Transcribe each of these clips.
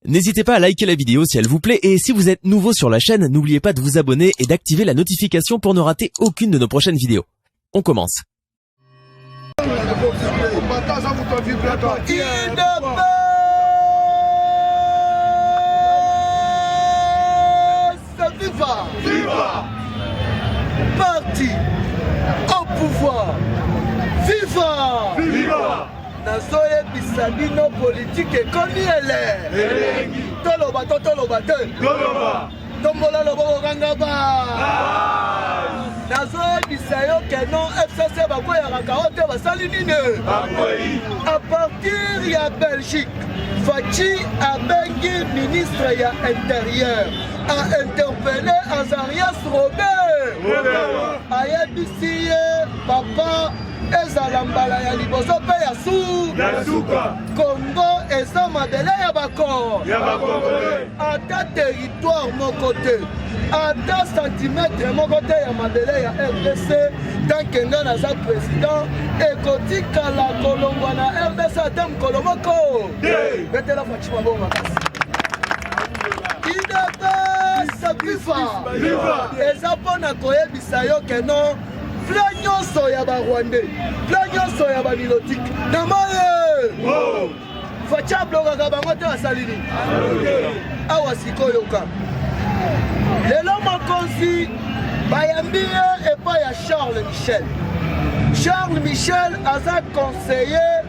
N'hésitez pas à liker la vidéo si elle vous plaît et si vous êtes nouveau sur la chaîne, n'oubliez pas de vous abonner et d'activer la notification pour ne rater aucune de nos prochaines vidéos. On commence. Viva! Parti au pouvoir. Viva! Viva! Nazoye bisabino politique ekomi ele. Toloba te. Toloba. Tombola lobo kangaba. Nazoye bisayo kenon FCC bakoya kaote basali nini. À partir ya Belgique, Fachi abengi ministre ya intérieur a interpellé Azarias Robert. Ayebisi papa ezala mbala ya liboso pe ya suka. Congo eza mabele ya bako. Ata territoire moko te, ata centimètre moko te ya mabele ya RDC. Tanke nga naza président ekotikala kolongwa na RDC ata mokolo moko. Betela Fachi mabongo makasi. Viva! Eza pona koyebisa yo keno plan nyonso ya barwandais, plan nyonso ya bamilotike na maye Fachi ablokaka bango te basalini awa sikoyoka lelo mokonzi bayambi ye epai ya Charles Michel aza conseiller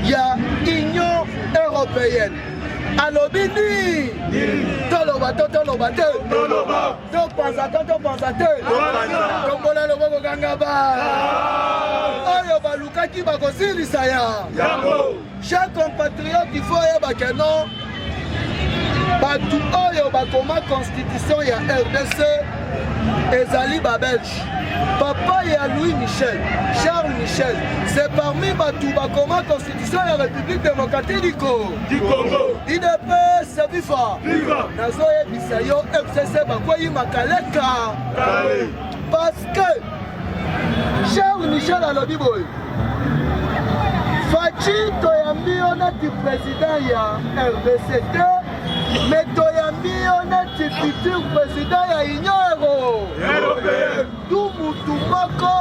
ya Union européenne. Alobi ni toloba te topanza te tombola loboko kangaba oyo balukaki bakosilisa ya chaque compatriote il faut yeba keno batu oyo bakoma constitution ya RDC ezali babelge. Papa ya Charles Michel, c'est parmi batu bakoma constitution ya République démocratique du Congo. IDPS Viva! Nazoye bisayo FCC bakoyi makaleka. Parce que Charles Michel alobi boy. Fachi toyambi onati président ya RDC mais toyambi onati futur président ya Union européenne. Tout mutu moko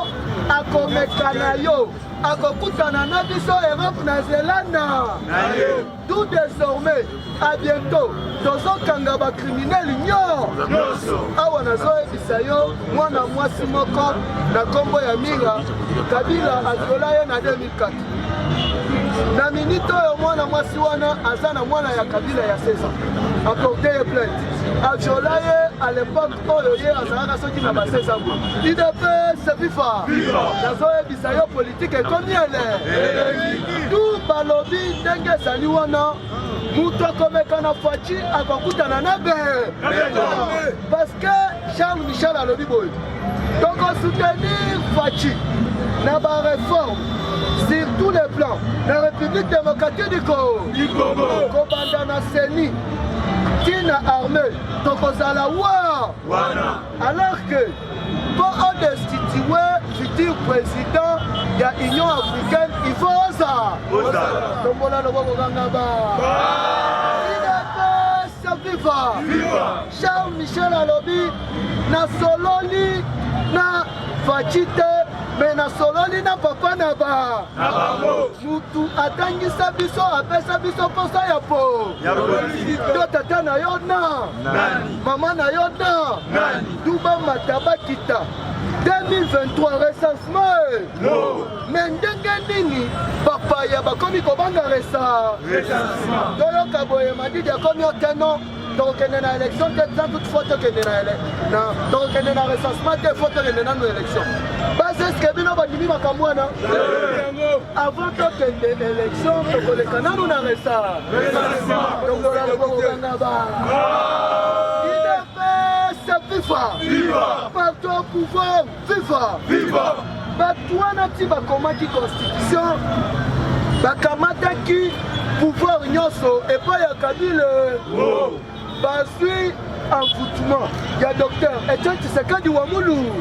akomekana yo akokutana na biso Europe na Zelanda. Tout désormais à bientôt tozokanga ba criminel nyonso awa nazoyebisa yo mwana mwasi moko na kombo ya Mira Kabila aziola ye na 2004. Na minute oyo mwana mwasi wana aza na mwana ya Kabila ya 16 ans aporte ye plainte aziola ye à l'époque oyo ye azalaka soki na ba 16 ans. IDPS Viva! Nazoyebisa yo politique ekomi ele tout balobi ndenge ezali wana mutu akomeka na Fachi akokutana na be parce que Charles Michel alobi boye tokosoutenir Fachi na ba réforme sur tous les plans. La République démocratique du Congo, Kobanda na Seni, Tina armée, Tokozala Wana. Alors que pour un destitué futur président de l'Union africaine, il faut ça. Tombola no bobo gangaba. Viva! Charles Michel alobi na sololi na Fachite. Mais na sololi na papa na ba mutu atangisa biso apesa biso posa ya po to tata na yo na mama na yo na duba mataba kita 2023 recensement mais ndenge nini papa ya bakomi kobanga recensement toyoka boye madidi akomi oteno tokende na élection te sans toutefois tokende na tokende na recensement te faut tokende na élection base eske bino bandimi makambo wana avant tokende élection tokoleka nanu na recensement tongola loboko kangaba Viva! Partout au pouvoir, viva! Batouana ti bakomaki constitution bakamata ki pouvoir nyonso et pas ya Kabila basui envoûtement. Il y a docteur Etienne Tshisekedi Wamulu.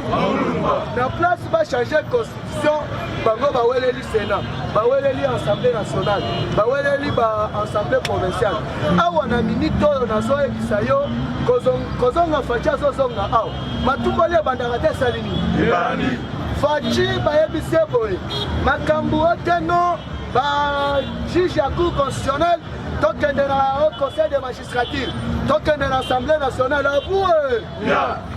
La place va changer la constitution. Bango baweleli Sénat, baweleli Assemblée nationale, baweleli Assemblée provinciale. Awa na minito na zo ebisa yo kozonga fachi azozonga awa. Matumboli bandaka te salini. Fachi bayebise boye. Makambu oteno ba juge ya cour constitutionnelle tokende na au conseil de magistrature, tokende na l'Assemblée nationale à vous.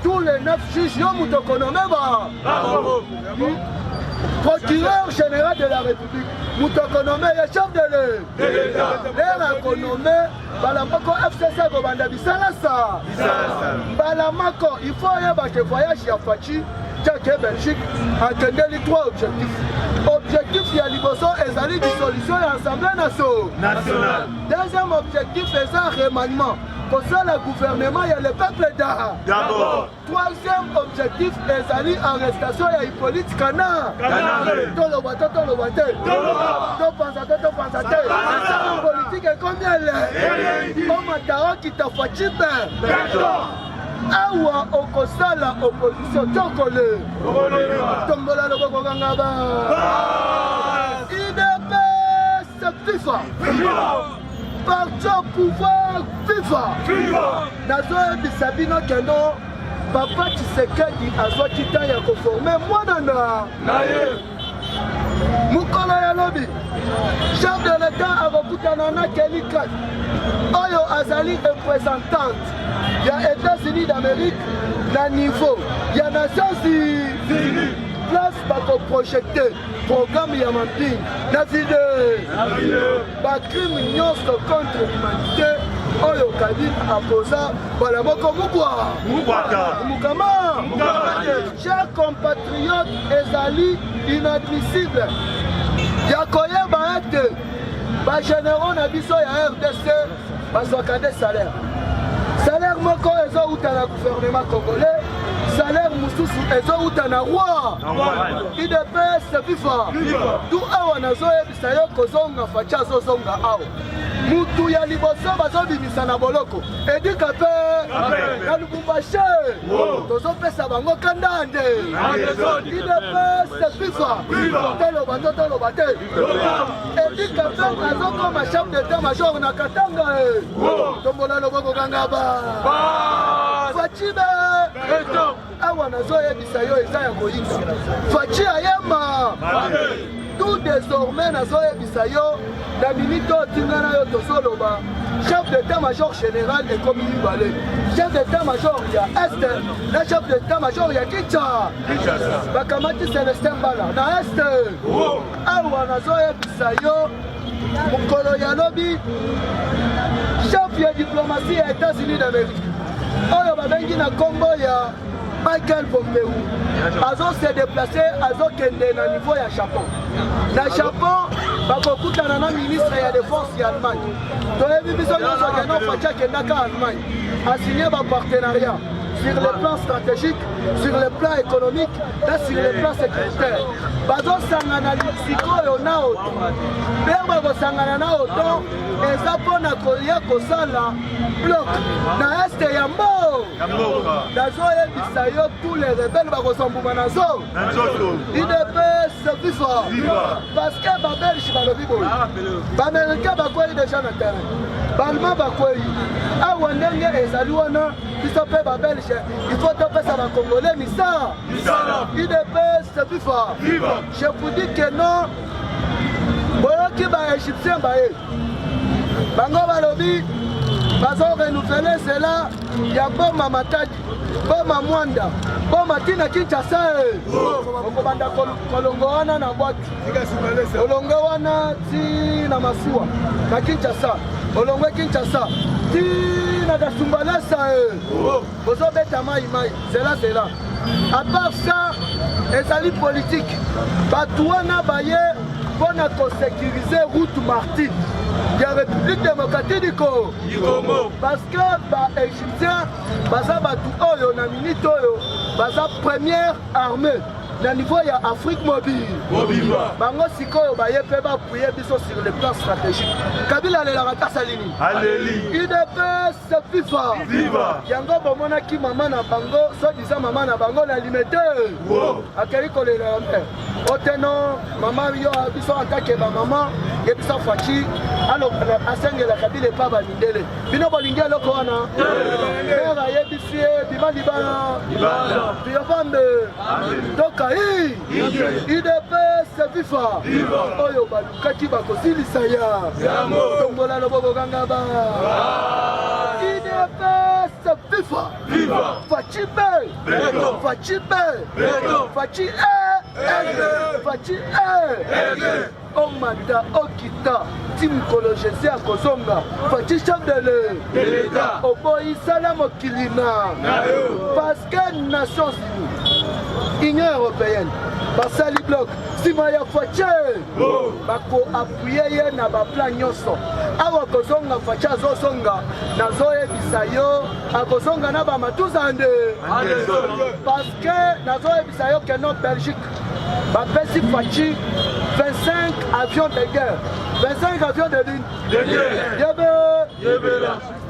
Tous les 9 juges yo mutokonome ba. Procureur général de la République, Moutokonome, le chef de l'État. L'économie, Balamako FCC Gobanda Bisalasa. Balamako, il faut y que voyage à Fachi, Tchèque Belgique, atteindre les 3 objectifs. Objectif, il y a l'Iboso et Zali dissolution et Assemblée nationale. Deuxième objectif, c'est un remaniement. Pour ça, le gouvernement, il y a le peuple d'abord. Troisième objectif, les alliés arrestation, il y a Hippolyte Kana. Tolobate. Politique est combien là? Omataro qui t'a fait awa okosala opposition tokole. Tombola loboko kangaba. IDPS FIFA. Parti au pouvoir, viva! Nazo bisabino keno, papa Tshisekedi azwa kita ya conformer mwanana. Mukolo ya lobi, chef de l'État avokutana na Kelika. Oyo azali représentante ya États-Unis d'Amérique na niveau ya Nations Unies. Place bako projeté programme ya mamping na vide ba crime nyonso contre l'humanité oyo Kabila aposa bala moko mukama. Chers compatriotes ezali inadmissible ya koyeba ete ba généraux na biso ya RDC bazwaka des salaire moko ezouta na gouvernement congolais, salaire mususu ezouta na roi. IDPS FIFA du awa nazoyebisa yo kozonga fachi azozonga awa mutu ya liboso bazobimisa na boloko edika mpe na Lubumbashi tozopesa bango kanda nde. IDPS FIFA toloba te edika mpe azokoma chef d'état major na Katanga. Tombola loboko kangaba Fachibe awa nazoyebisa yo eza ya koyinga Fachi ayema tout désormais nazoyebisa yo na minito tingana yo tozoloba chef d'état-major général et comme Mibale, chef d'état-major ya Est, na chef d'état-major ya Kinshasa. Bakamati Célestin Mbala na Est. Awa nazoyebisa yo mukolo ya lobi chef ya diplomatie ya États-Unis d'Amérique. Oyo babengi na kombo ya Michael Pompeo. Azo se déplacer, azo kende na niveau ya Japon. Na Japon, bakokutana na ministre ya défense ya Allemagne. Toyebi biso nyonso keno facha kendaka Allemagne. A signé ba partenariat sur le plan stratégique, sur le plan économique, et sur le plan sécuritaire. Bazo sangana sikoyo na oto. Berba go sangana na oto, eza pona kolia kosala bloc na este ya mbo. Nazo yebisa yo tous les rebelles bakosombuma nazo. IDPS FIFA. Parce que babelge balobi boy. Baméricain bakoyi déjà na terrain. Balma bakoyi. Awa ndenge ezali wana biso pe babelge. Il faut topesa ba Congolais misa. IDPS FIFA. Je vous dis que non. Boyoki ba Égyptien bae. Bango balobi bazo renouveler cela ya Boma Matadi, Boma Mwanda, Boma Tina Kinshasa. Okobanda kolongo wana na boîte. Olongo wana ti na Masuwa na Kinshasa. Olongo Kinshasa ti na Kasumbalesa. Bozo beta mai, c'est là. À part ça, ezali politique. Batouana baye pour sécuriser route Martin. Il y a la République démocratique du Congo. Parce que les Égyptiens, ils ont la première armée. na niveau ya Afrique mobile bango sikoyo baye pe bappuye biso sur le plan stratégique. Kabila alelaka tasalini UDPS FIFA yango bomonaki mama na bango soi-disant mama na bango na limité akeli kolela mpe oteno mama yo biso atake ba mama yebisa fachi alo asengela Kabila pa balindele bino bolingi eloko wana mera yebisi bima libala tuyovambe toka hii UDPS FIFA oyo balukaki bakosilisa ya tombola loboko kangaba UDPS FIFA fachi Omata Okita Tim Kologesi Akozonga Fachi chef de l'État Oboyi Salam Okilina parce que Nations Unies Union Européenne Basali Bloc Simaya Fachi Bako appuyer na ba plan nyonso awa Kozonga Fachi azosonga nazoye bisayo akozonga na ba matuzande parce que nazoye bisayo que non Belgique Bapesi Fachi 25 avions de guerre, 25 avions de ligne.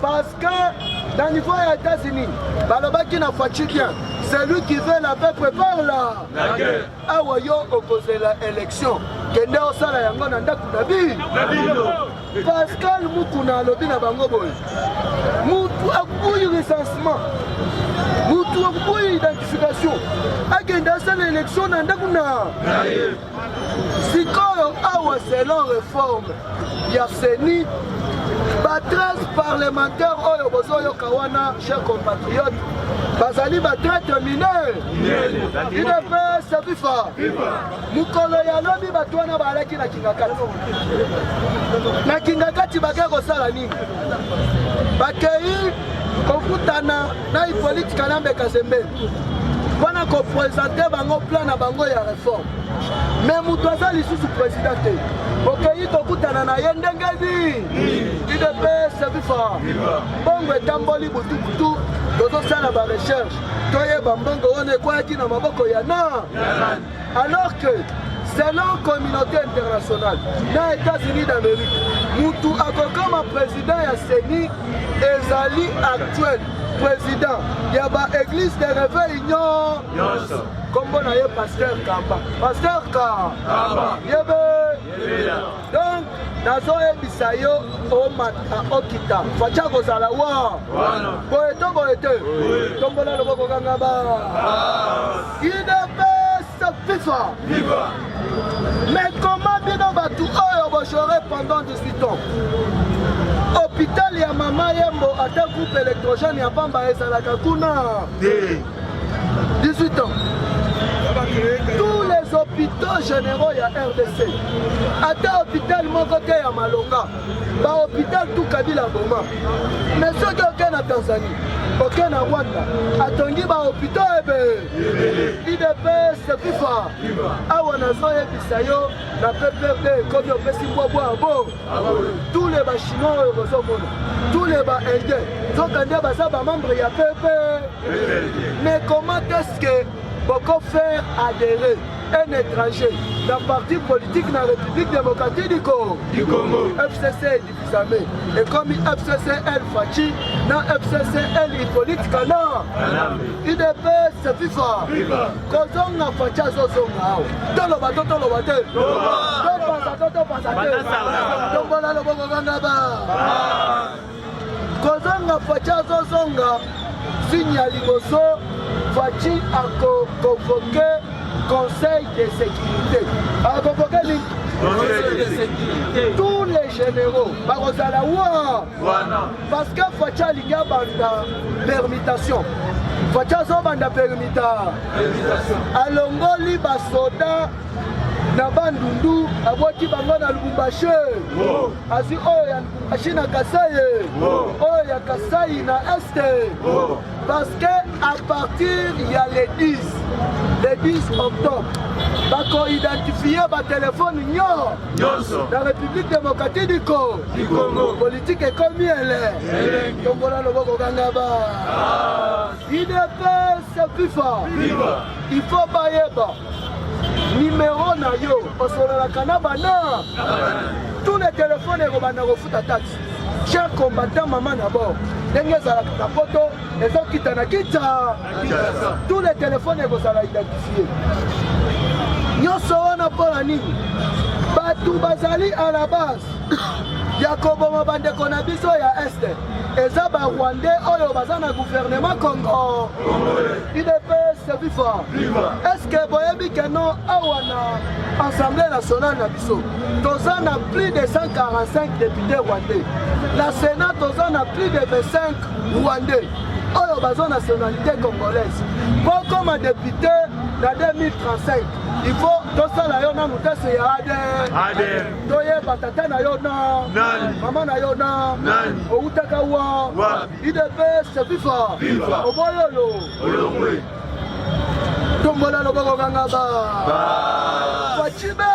Parce que dans le niveau des États-Unis, Balobaki n'a Fachi bien. C'est lui qui veut la paix, prépare la guerre. Awayo opposé l'élection. Kende osala yango na ndaku nabi. Pascal Mukuna lobi na bango boy. Mutu akuyi recensement. Mutu akuyi identification. Agenda sa l'élection na ndaku na. Sikoyo awa selon réforme ya Seni ba 13 parlementaires oyo bozoyo kawana chers compatriotes bazali ba traître mineur UDPS FIFA mukolo ya lobi batwana balaki na kingakati bake kosala nini bakei kokutana na Hippolyte Kalambe Kazembe wana kopresente bango plan na bango ya réforme mais mutu aza lisusu président te okei kokutana na ye ndenge nini UDPS FIFA bongo etamboli butubutu tozosala ba recherche toyeba mbongo wana ekwayaki na maboko ya na alors que selon communauté internationale na États-Unis d'Amérique mutu akokoma président ya Seni ezali actuel président ya ba église de réveil nyonso kombo na ye pasteur Kamba yebe donc nazoyebisa yo omata okita facha kozala wa boye te tombola loboko kangaba UDPS FIFA mais comment bino batu oyo bochore pendant 18 ans hôpital ya mama yembo ata groupe électrogène ya pamba ezalaka kuna 18 ans tous les hôpitaux généraux ya RDC ata hôpital moko te ya Malonga ba hôpital tout Kabila boma mais soki oke na Tanzanie oke na Rwanda atongi ba hôpitaux ebe UDPS FIFA awa nazoyebisa yo na PPRD ekomi opesi mbwabwa abo tous les bachinois oyo bozomona tous les baindien zokande baza bamembre ya PP mais comment est-ce que pourquoi faire adhérer un étranger d'un parti politique dans la République démocratique du Congo FCC est divisé et comme FCC elle Fachi dans FCC elle Hippolyte Kana UDPS FIFA Kozonga Fachi azozonga toloba te topasa tombola loboko kangaba Kozonga Fachi azozonga signe à liboso Fachi a convoqué Conseil de sécurité. A convoqué tous les généraux. Parce que Fachi a lié banda permutation. Fachi a banda permutation. Alongoli basoda na bandundu abwaki bango na Lubumbashi asi oyo ya Lubumbashi na Kasai oyo ya Kasai na Este parce que à partir il y a le 10 octobre bako identifier ba téléphone nyonso la République démocratique du Congo politique est comme elle est tombola loboko kangaba IDPS FIFA. Il faut bailler numéro na yo osolalaka na bana tous les téléphones ekobanda kofuta taxe chaque combattant mama na bord ndenge ezalaka na poto ezokita na kita tous les téléphones ekozala identifié nyonso wana mpona nini bato bazali à la base ya koboma bandeko na biso ya este eza barwandais oyo baza na gouvernement Congo IDPS FIFA. Est-ce que boyebi keno awa na Assemblée nationale na biso toza na plus de 145 députés rwandais, la Sénat toza na plus de 25 rwandais oyo baza nationalité congolaise. Pour comme député na 2035 il faut tosala yo na mutese ya ade toyeba tata na yo na mama na yo na outaka wa IDPS FIFA oboyolo tombola loboko kanga ba Fachibe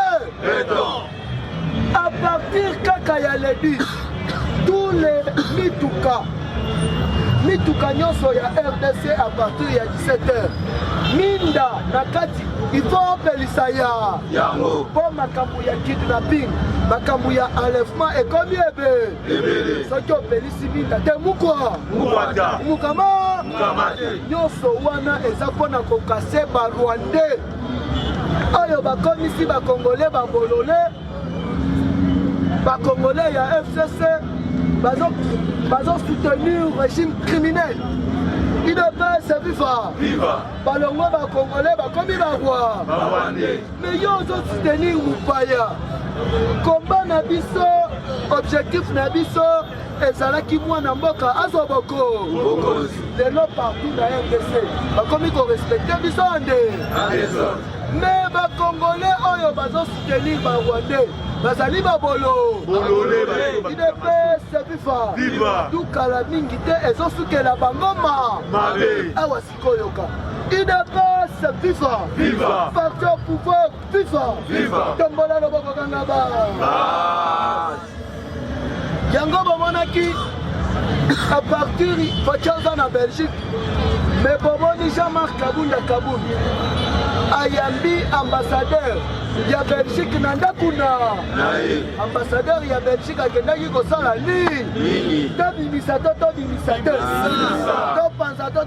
à partir kaka ya ledi tous les mituka nyonso ya RDC à partir ya 17h minda na kati il faut opelisa ya yango po makambo ya kidnapping makambo ya enlèvement ekomi ebe soki opelisi minda te mukama nyonso wana eza mpona kokase barwandais oyo bakomisi bakongolais babolole bakongolais ya FCC bazo soutenir régime criminel IDPS FIFA balongo bakongolais bakomi barwa mais yo ozo soutenir mupaya komba na biso objectif na biso ezalaki mwana mboka azwa boko lelo partout na RDC bakomi korespecte biso nde mais bakongolais oyo bazo soutenir barwandais bazali babolo IDPS FIFA dukala mingi te ezosukela bangoma awa sikoyoka IDPS FIFA parti au pouvoir FIFA tombola loboko kanga ba yango bomonaki à partir fachaza na Belgique mais bomoni Jean-Marc Kabunda ayambi ambassadeur ya Belgique na ndakuna ambassadeur ya Belgique akendaki kosala nini tobimisa te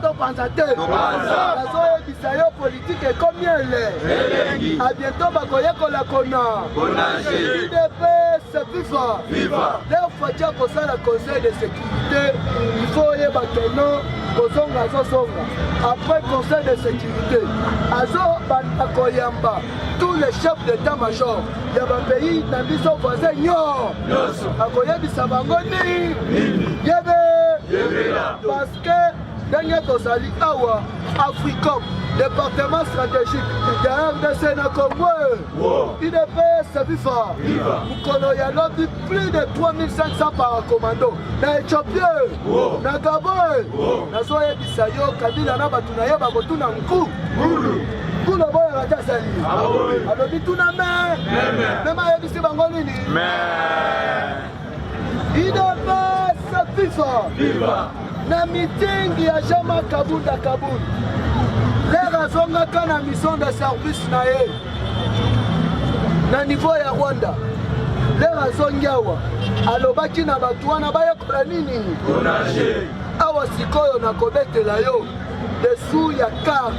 topanza te nazoyebisa yo politike ekomi ele a bientôt bakoyekola kona IDPS FIFA leo fatia kosala conseil de sécurité il faut oyeba keno kozonga azozonga après conseil de sécurité azobanda koyamba tous les chefs d'état-major ya bapays na biso voisin nyo akoyebisa bango nini yebe parce que ndenge tozali awa Africom département stratégique ya RDC na Congo IDPS FIFA mukolo ya lobi plus de 3500 paracommando na Éthiopie na Gabon nazoyebisa yo Kabila na bato na ye bakotuna nku kuna boya batasali alobi tuna meme ayebisi bango nini IDPS FIFA na meeting ya Jean-Marc Kabunda lera azongaka na mission de service na ye na niveau ya Rwanda lera azongi awa alobaki na bato wana bayekola nini awa sikoyo na kobetela yo dessous ya carte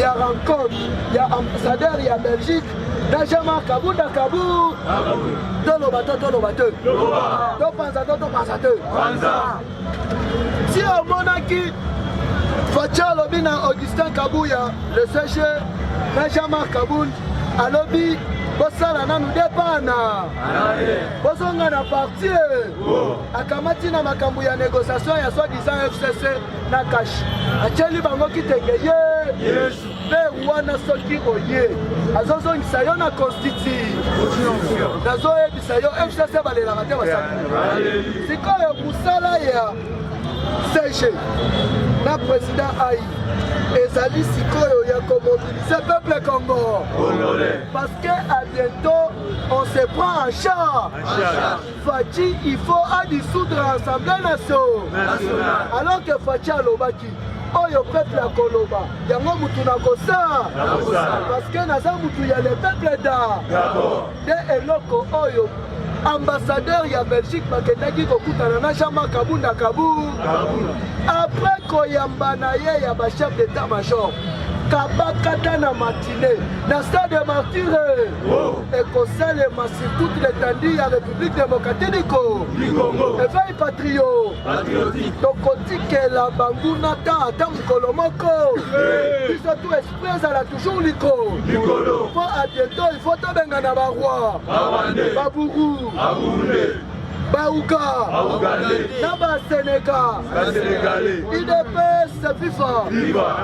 ya rencontre ya ambassadeur ya Belgique na Jean-Marc Kabunda toloba te topanza te si omonaki Facha alobi na Augustin Kabuya le CG na Jean-Marc Kabunda alobi bosala nanu depana bozonga na parti akamati na makambo ya négociation ya soi-disant FCC na kashi acheli bango kitenge ye mpe wana soki oye azozongisa yo na constitution nazoyebisa yo FCC balelaka te basali sikoyo mosala ya CG na président Aïe ezali sikoyo ya komobiliser peuple Congo parce que à bientôt on se prend en charge. Fachi il faut dissoudre l'Assemblée nationale alors que Fachi alobaki oyo peuple ya koloba yango mutu nakosa parce que naza mutu ya le peuple da de eloko oyo ambassadeur ya Belgique bakendaki kokutana na Jean-Marc Kabunda Kabu après koyamba na ye ya ba chef d'état-major kabakata na matinée na stade de Martyrs ekosalema sur toute l'étendue ya République démocratique du Congo éveil patriotique tokotikela banguna ata mokolo moko biso tu esprit ezala toujours likolo po à bientôt il faut tobenga na baroi baburu Baouga, Naba Sénégal, IDPS FIFA,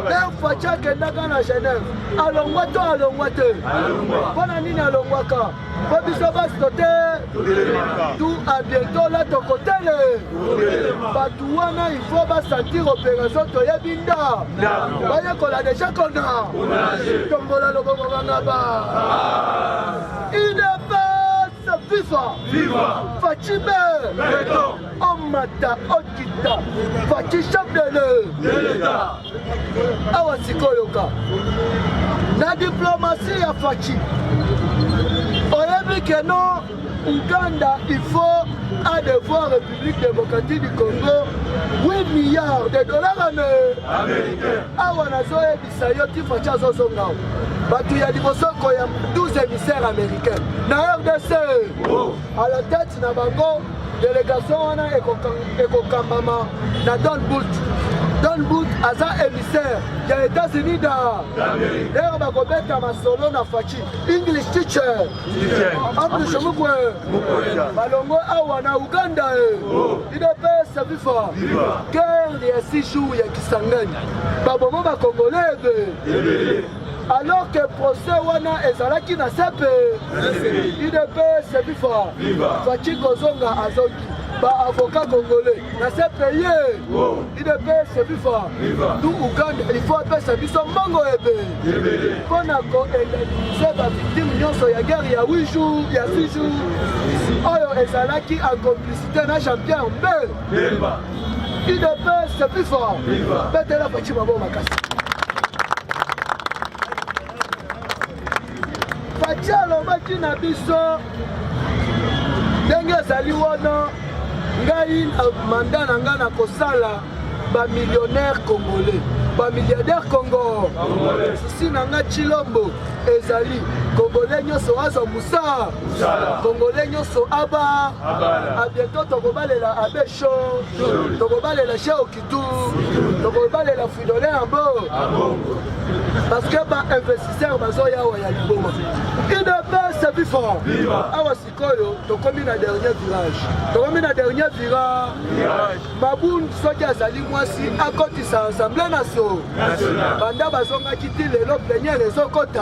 L'air Fatia Kendaga na Genève, Alongwate, Bonanine Alongwaka, Bobisoba Stote, tout à bientôt là ton côté. Batouana, il faut sentir opération Toyabinda, Baye qu'on a déjà qu'on a, Tombola Lobo Naba, IDPS. Viva Fachime Omata Okita Fachi chef de l'État Awa Sikoyoka na diplomatie ya Fachi oyebi que non Uganda il faut à devoir République démocratique du Congo 8 milliards de dollars américains awa nazoyebisa yo ti Fachi azozonga batu ya liboso koya 12 émissaires américains na RDC à la tête na bango délégation wana ekokambama na Don Bolt aza émissaire ya États-Unis d'ailleurs bakobeta masolo na Fachi English teacher Amdu Shomukwe balongo awa na Uganda IDPS FIFA guerre ya 6 jours ya Kisangani babomo ba Congolais alors que procès wana ezalaki na sepe IDPS FIFA Fachi Kozonga azongi ba avocat congolais na sepe ye IDPS FIFA du Uganda il faut apesa biso mbongo ebe mpona koindemnize ba victime nyonso ya guerre ya 8 jours ya 6 jours oyo ezalaki en complicité na Jean-Pierre Mbemba IDPS FIFA betela Fachi mabo makasi Fachi alobaki na biso ndenge ezali wana ngai manda na ngai na kosala ba millionnaire congolais ba milliardaire Congo sisi na ngai Chilombo ezali congolais nyonso azo musa congolais nyonso aba a bientôt tokobalela Abesho tokobalela Cheikh Okitu tokobalela Fidolé Ambo parce que ba investisseur bazoya wa ya liboma IDPS FIFA awa sikoyo tokomi na dernier virage Mabund soki azali mwasi akotisa Assemblée nationale banda bazongaki ti lelo plénière ezokota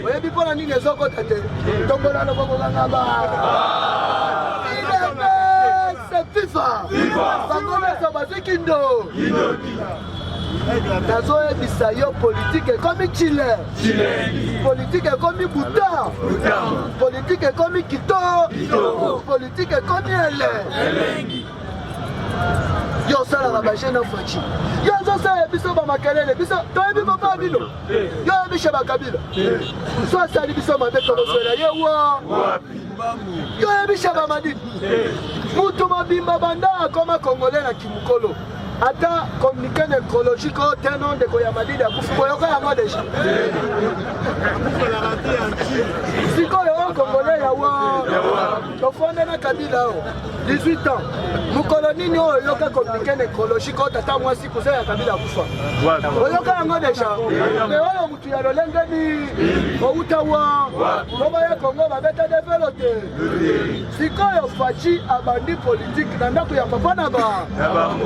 oyebi mpona nini ezokota te tombola loboko kangaba IDPS FIFA bangomeso bazwiki ndo nazoyebisa yo politique ekomi chile politique ekomi buta politique ekomi kito politique ekomi ele yo osalaka bagene Fachi yo ozosala biso bamakelele biso toyebi papa bino yo oyebishe bakabila so asali biso mabe tokoswela ye wa yo oyebishe bamadini mutu mobimba banda akoma congolais na kimukolo ata communiqué nécrologique au tenant de Koyamadidi akufi koyoka yango deja sikoyo o congolais yawa tofonde na Kabila 18 ans mukolo nini oyo yoka communiqué nécrologique o tata mwasi kuza ya Kabila akufa oyoka yango deja me oyo mutu ya lolengeni outa wa oba ya Congo babeta develope sikoyo Fachi abandi politique na ndako ya papa na ba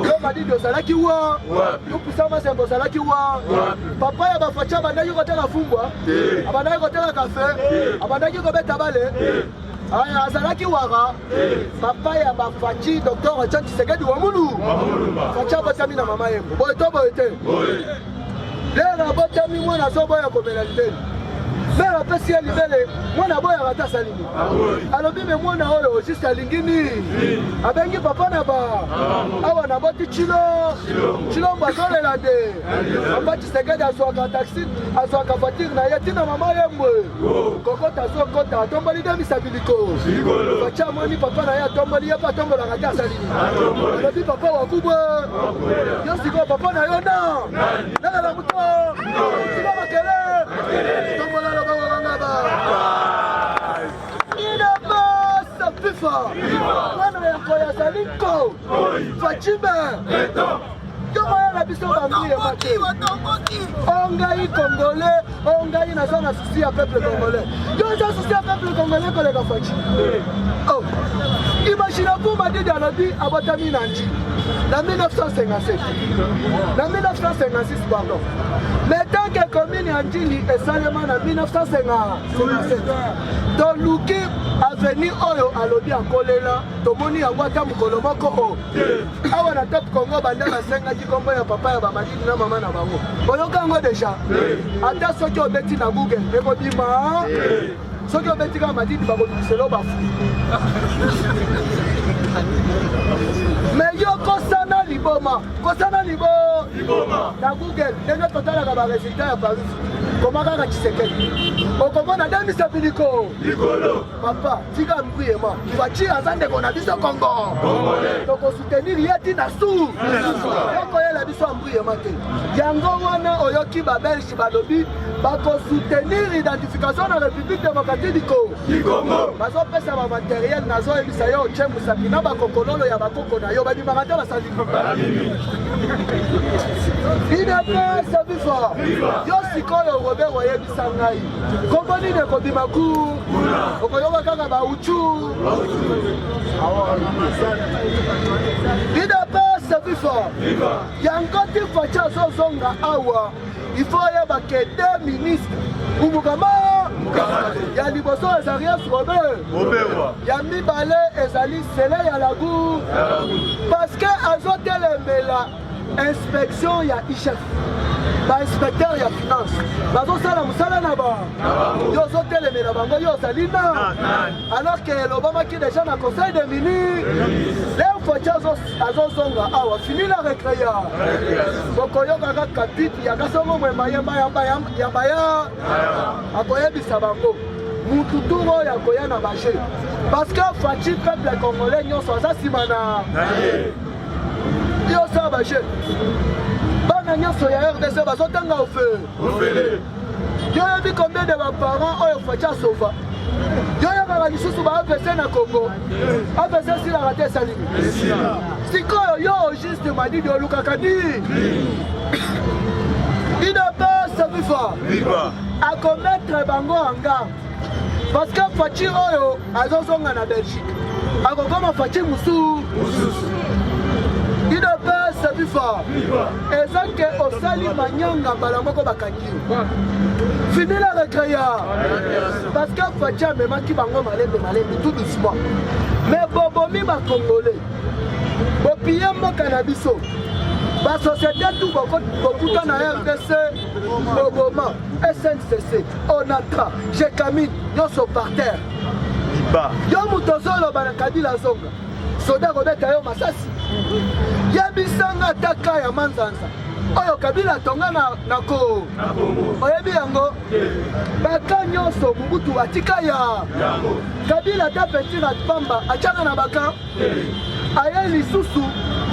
yo madidi ozalaki wa tupisa masembo ozalaki wa papa ya bafachi abandaki koteka fumbwa abandaki koteka kafe abandaki kobeta bale aya azalaki waka papa ya bafachi docteur Etienne Tshisekedi wa mulu Fachi abotami na mama yembo boye to boye te lera abotami mwana azoboya komela libeli mais apesi ye libele mwana boya ata salini alobi me mwana oyo juste alingini abengi papa na ba awa na boti chilo bazolela de papa Tshisekedi azwaka taxi azwaka voiture na ye tina mama yembwe kokota azokota atomboli demisabiliko bacha moni papa na ye atomboli ye pa atombolaka te asalini alobi papa wakubwe yo sikoyo papa na yo nakala moto siko bakele tombola lobawangaba inabasa fifa mwana ya koya zaliko fachime tomoyala biso bambie mate ongai congolais ongai naza na susi ya peuple congolais yo oza susi ya peuple congolais koleka faci imagine vous Madidi alobi abotami na nji na 1957 na 1956 pardon mais tant que commune ya njili esalema na 1957 toluki avenir oyo alobi akolela tomoni yango ata mokolo moko o awa na top Congo banda basengaki kombo ya papa ya bamadidi na mama na bango oyoka yango deja ata soki obeti na Google ekobima soki obeti kaka madidi bakobikiselo bafu mais yo kosana liboma na Google ndenge totalaka baresultat ya Paris koma kaka Tshisekedi okomona demisabiliko papa tika mbuyema faci aza ndeko na biso Congo tokosoutenir ye tina su yokoyela biso mbuyema te yango wana oyoki babelge balobi bakosoutenir identification na République démocratique du Congo bazopesa bamateriel nazoyebisa yo otie mosapi na bakokololo ya bakoko na yo babimaka te basali inepesa bifa yo sikoyo Robert oyebisa ngai kombo nini ekobima ku okoyoka kaka bauchu inepesa bifa yango ti faci azozonga awa ifo oyeba ke de ministre umukama ya liboso ezali Robert ya mibale ezali sele ya lagu parce que azotelemela inspection ya ICHEF bainspecteur ya finance bazosala mosala na ba yo ozotelemela bango yo ozali na alors que elobamaki déjà na conseil des ministres leo faci azozonga awa fini la recréa bokoyoka kaka biti yakasongo mwema yambaya akoyebisa bango mututu oyo akoya na baje parce que faci peuple congolais nyonso aza nsima na yo osala baje bana nyonso ya RDC bazotanga ofele yo yebi combien de baparent oyo faci asova yo yebaka lisusu ba AVC na Congo AVC esilaka te esalimi sikoyo yo juste Madidi olukaka ni inepesa bifa akometre bango en garde parce que faci oyo azozonga na Belgique akokoma faci mususu inepesa bifa eza ke osali manyanga mbala moko bakangi fini la recréa parce que faci amemaki bango malembe tout doucement mais bobomi bakongolais bopie mboka na biso basociété tout bokuta na RDC Boboma SNCC Onatra Jekamine nyonso par terre yo moto ozoloba na Kabila zonga soda kobeta yo masasi yebisanga ataka ya manzanza oyo Kabila atonga na ko oyebi yango baka nyonso Mobutu atika ya Kabila ata petira pamba achanga na baka aye lisusu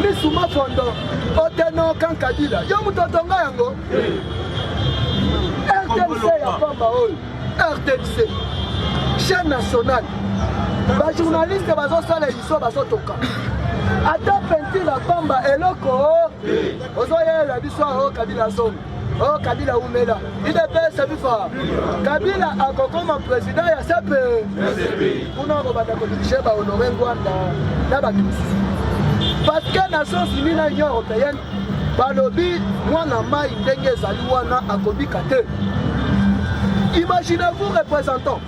misuma fondo oteno kan Kabila yo moto atonga yango RTNC ya pamba oyo RTNC chaîne nationale bajournaliste bazosala édition bazotoka ata peinture ya pamba eloko ozoyela biso oyo Kabila zonga oyo Kabila umela idepesa bifa Kabila akokoma président ya CP kuna kobanda kodirige bahonore Ngwanda na bato mosusu parce que Nations Unies na Union Européenne balobi mwana mai ndenge ezali wana akobika te. Imaginez-vous représentant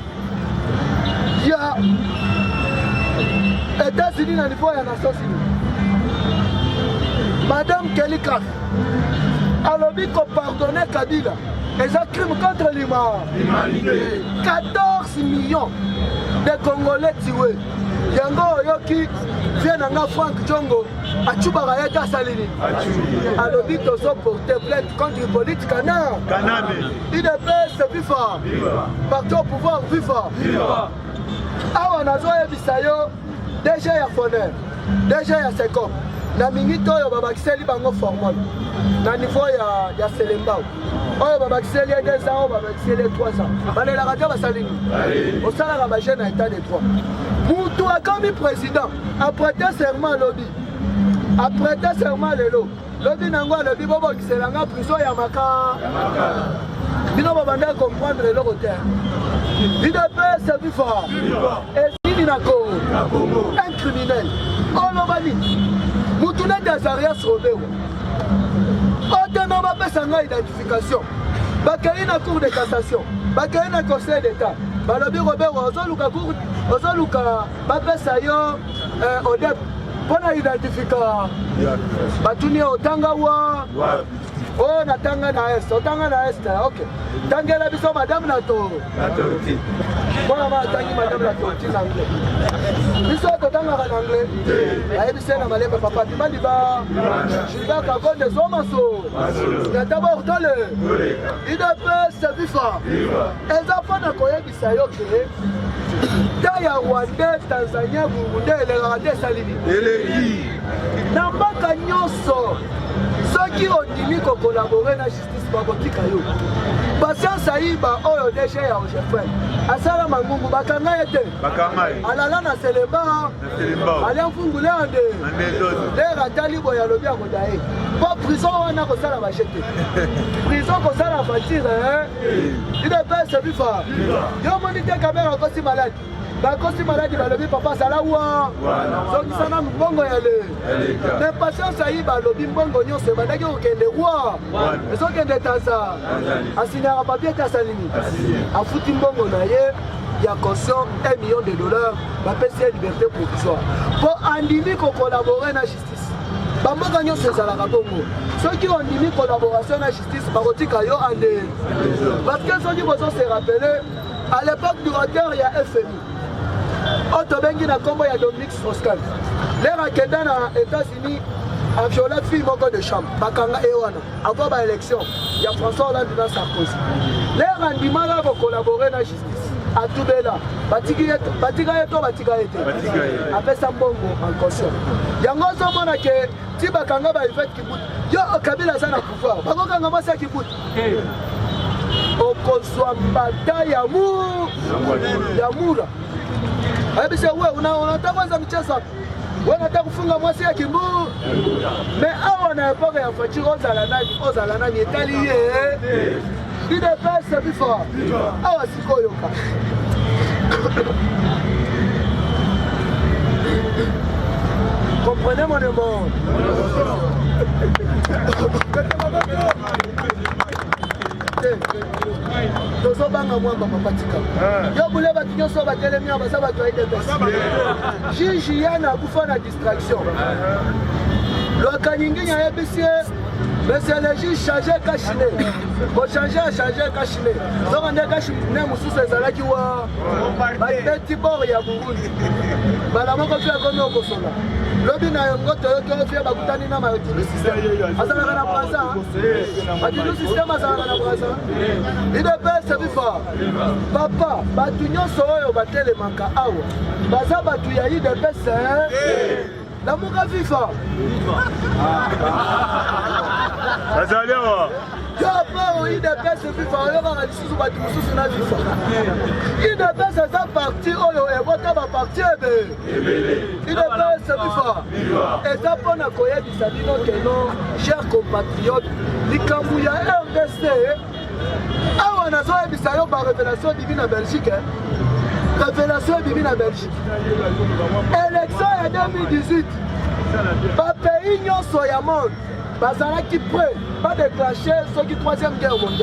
il y a États-Unis na niveau ya Nations Unies, Madame Kelly Craft alobi ko pardonner Kabila eza crime contre l'humanité. 14 millions de Congolais tués. Yango yoki vient nanga Frank Djongo achubaka yeta salini alobi tozo porter plainte contre politique canard IDPS viva parti au pouvoir viva awa nazoyebisa yo DG ya Foner DG ya Secom na minute oyo babakiseli bango formol na niveau ya Selembao oyo babakiseli 2 ans oyo babakiseli 3 ans balelaka te basalini osalaka bagene na état de droit mutu akomi président aprete serment lobi aprete serment lelo lobi nango alobi bobokiselanga prison ya maka bino babanda comprendre eloko te IDPS viva esini nako un criminel olobani mutu nete Azarias Robert oteno bapesanga identification bakei na cour de cassation bakei na conseil d'état balobi Robert ozoluka bapesa yo odep mpona identifika batuni otanga wa oyo natanga na est otanga na est ok tangela biso madame nato mpona maatangi madame nato na anglais biso totangaka na anglais ayebise na malembe papa dimaliba Gilbert Kagonde zomaso nataba ortole IDPS viva eza mpona koyebisa yo ke ta ya Rwanda Tanzania Burundi elekaka te esalini na mboka nyonso soki ondimi kokolabore na justice bakotika yo patience ayiba oyo DG ya Ogefren asala mangungu bakanga ye te alala na Seleba alia mfungule ande lere atali boye alobi akoda ye po prison wana kosala bashete prison kosala fatire IDPS viva yo moni te kamera akosi maladi bakosi maladi balobi papa azala wa sokisana mbongo ya le mais patience ayiba alobi mbongo nyonso ebandaki kokende wa ezokende Tanzania asinyaka papier te asalini afuti mbongo na ye ya caution $1 million bapesi ye liberté provisoire mpo andimi kokolabore na justice bamboka nyonso ezalaka bongo soki ondimi collaboration na justice bakotika yo ande parce que soki bozose rappele à l'époque du auteur ya FMI otobengi na kombo ya Dominique Strauss-Kahn lere akenda na États-Unis aviola fille moko de chambre bakanga ewana avant ba élection ya François Hollande na Sarkozy lere andimaka kokolabore na justice atubela batika ye to batika ye te apesa mbongo en caution yango ozomona ke ti bakanga ba Yvette Kibutu yo Kabila aza na pouvoir bakokanga mwasi ya Kibutu okozwa mbata ya mura ayebise we unataka kwanza mchezo we nataka kufunga mwasi ya Kimbu me awa na epoka ya Fachi ozala nani etali ye IDPS viva awa sikoyoka comprenez mon amour tozobanga mwamba mapatika yo bule bato nyonso batelemi awa baza bato ya IDPS juge yana akufa na distraction lwakaninginya ayebisi ye monsieur le juge change kashine bochange achange kashine soko nde kashine mosusu ezalaki wa babeti bor ya Burundi mbala moko fi akomi okosola lobi na yango toyoki oyo fi bakutani na mayotulu systeme azalaka na brasa matulu systeme azalaka na brasa IDPS viva papa bato nyonso oyo batelemaka awa baza bato ya IDPS lamuka viva azalewa yo IDPS viva oyokaka lisusu bato mosusu na viva IDPS eza parti oyo ebota baparti ebele IDPS viva eza mpona koyebisa bino keno cher compatriote likambo ya RDC awa nazoyebisa yo barévélation bibi na Belgique révélation bibi na Belgique élection ya 2018 bapays nyonso ya monde bazalaki prêt badéclenche soki 3e guerre mondiale